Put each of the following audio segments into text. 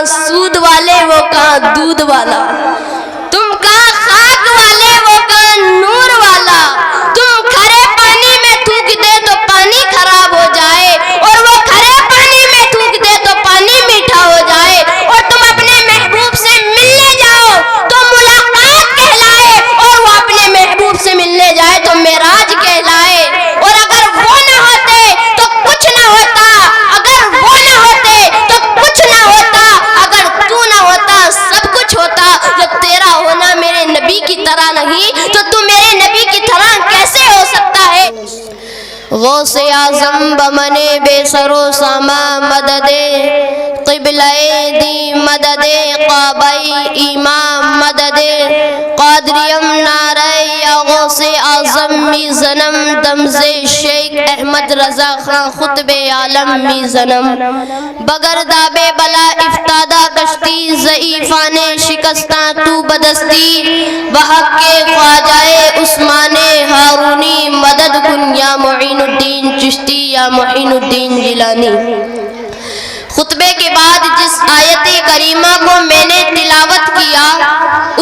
کہاں سود والے وہ کہاں دودھ والا، تم کہاں خاک والے وہ کہاں نور والا، تم کھرے پانی میں تھوک دے تو پانی خراب ہو جائے، اور وہ کھرے پانی میں تھوک دے تو پانی میٹھا ہو جائے، اور تم اپنے محبوب سے ملنے جاؤ تو ملاقات کہلائے، اور وہ اپنے محبوب سے ملنے جائے تو معراج کہلائے، اور اگر وہ نہ ہوتے تو کچھ نہ ہوتا، اگر وہ نہ ہوتے تو کچھ نہ ہوتا، اگر تو نہ ہوتا سب کچھ ہوتا، جو تیرا ہونا میرے نبی کی طرح نہیں تو تو میرے نبی کی طرح کیسے ہو سکتا ہے؟ غوث اعظم بمنے بے سر و ساما مدد قبلہ دی مدد قابئی امام مدد قادریم نعرہ یا غوث اعظم میزنم دمز شیخ احمد رضا خان خطب عالم میزنم بگرداب بلا افتادہ کشتی ضعیفان شکستہ تو بدستی بحق کے خواجہ عثمان ہارونی مدد کن یا معین الدین چشتی یا معین الدین جیلانی۔ خطبے کے بعد جس آیت کریمہ کو میں نے تلاوت کیا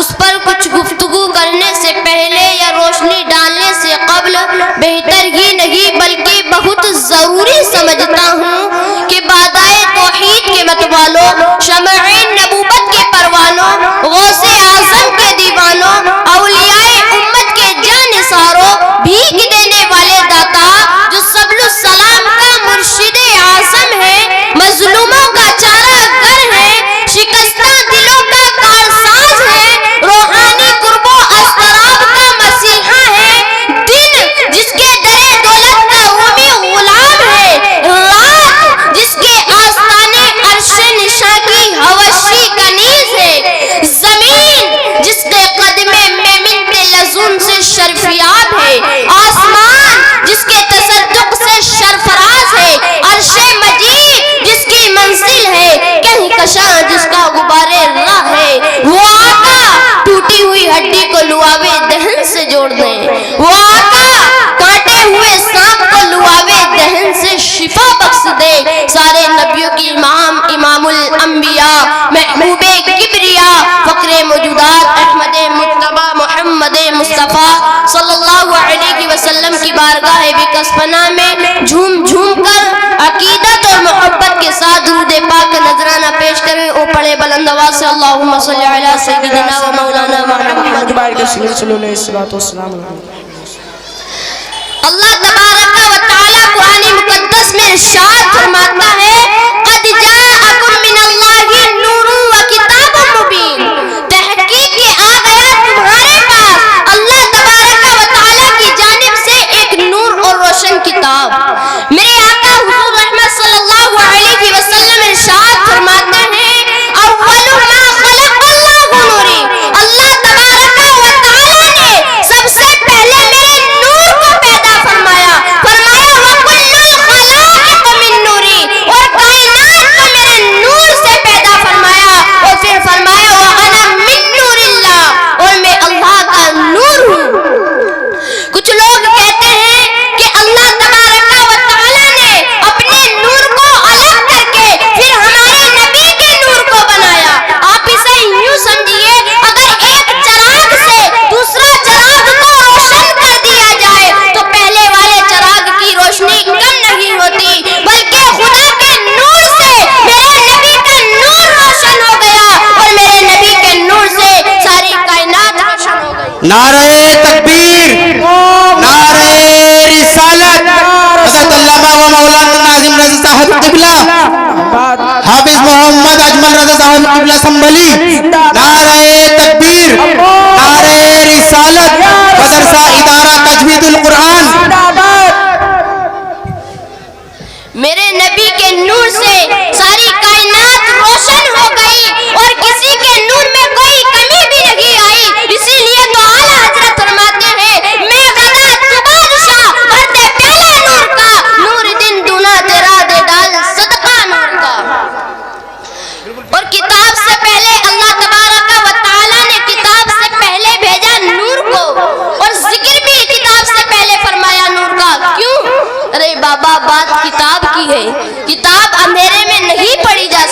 اس پر کچھ گفتگو کرنے سے پہلے یا روشنی ڈالنے سے قبل بہتر ہی نہیں بلکہ بہت ضروری سمجھتا ہوں کہ بادائے توحید کے متوالوں، شمع نبوت کے پروانوں، غوث اعظم کے دیوانوں، اولیاء امت کے جانثاروں، بھیک دینے والے داتا جو سبل السلام کا مرشد اعظم ہے، مظلوموں کا چارہ گر ہے، شکستہ دلوں کا کارساز ہے، روحانی قرب و اضطراب کا مسیحا ہے، دن جس کے در دولت کا رومی غلام ہے، رات جس کے آستانے عرش نشاں کی حوشی کنیز ہے، زمین جس کے قدمے میں منت لزوم سے شرفیاب ہے، آسمان جس کے تصدق سے شرفراز ہے، عرش مجید جس کی منزل ہے، کہیں کشاں جس کا غبار راہ ہے، وہ آقا ٹوٹی ہوئی ہڈی کو لعابِ دہن سے جوڑ دیں، وہ آقا کاٹے ہوئے سانپ کو لعابِ دہن سے شفا بخش دے، سارے نبیوں کی امام، امام الانبیاء، محبوب کبریا، فقر موجودات، احمد مجتبی محمد مصطفیٰ صلی اللہ علیہ وسلم کی بارگاہ بکسپنا میں جھوم جھوم کر عقیدت اور محبت کے ساتھ درود پاک کا نذرانہ پیش کریں۔ او پڑھے بلند آواز سے اللہم صلی علی سیدنا و مولانا محمد۔ اللہ تبارک و تعالی قرآن مقدس میں ارشاد فرماتا ہے قد جاءکم من اللہ نور و کتاب مبین، تحقیق یہ آ گیا تمہارے پاس اللہ تبارک و تعالی کی جانب سے ایک نور اور روشن کتاب۔ میرے آقا حضور رحمت صلی اللہ علیہ وسلم ارشاد فرماتے ہیں اول ما خلق اللہ نوری، اللہ تبارک و تعالی نے سب سے پہلے میرے نور کو پیدا فرمایا، فرمایا وَكُلُّ خَلَائِقَ مِن نُورِي، اور کائنات کو میرے نور سے پیدا فرمایا، اور پھر فرمایا وَأَنَا مِن نُورِ اللَّهِ، اور میں اللہ کا نور ہوں۔ کچھ لوگ کہتے ہیں کہ اللہ تبارک و تعالی نے اپنے نور کو الگ کر کے پھر ہمارے نبی کے نور کو بنایا۔ آپ اسے یوں سمجھیے اگر ایک چراغ سے دوسرا چراغ کو روشن کر دیا جائے تو پہلے والے چراغ کی روشنی کم نہیں ہوتی، بلکہ خدا کے نور سے میرے نبی کا نور روشن ہو گیا، اور میرے نبی کے نور سے ساری کائنات روشن ہو گئی۔ نعرہ تکبیر، نعرہ رسالت، حضرت علامہ و مولانا ناظم رضا صاحب قبلہ، حافظ محمد اجمل رضا صاحب قبلہ سنبھلی، نعرہ تکبیر، نعرہ رسالت، مدرسہ ادارہ تجوید القرآن۔ میرے نبی کے نور سے ساری کائنات روشن ہو گئی اور کسی کے نور میں کوئی کمی بھی نہیں آئی، اسی لیے تو اعلیٰ حضرت فرماتے ہیں میں غدا تو بادشاہ بھرتے پیالہ نور کا، نور دن دونا تیرا دے ڈال صدقہ نور کا۔ اور کتاب سے پہلے اللہ تبارک و تعالی نے کتاب سے پہلے بھیجا نور کو، اور ذکر بھی کتاب سے پہلے فرمایا نور کا۔ کیوں؟ ارے بابا بات کتاب کی ہے، کتاب اندھیرے میں نہیں پڑھی جا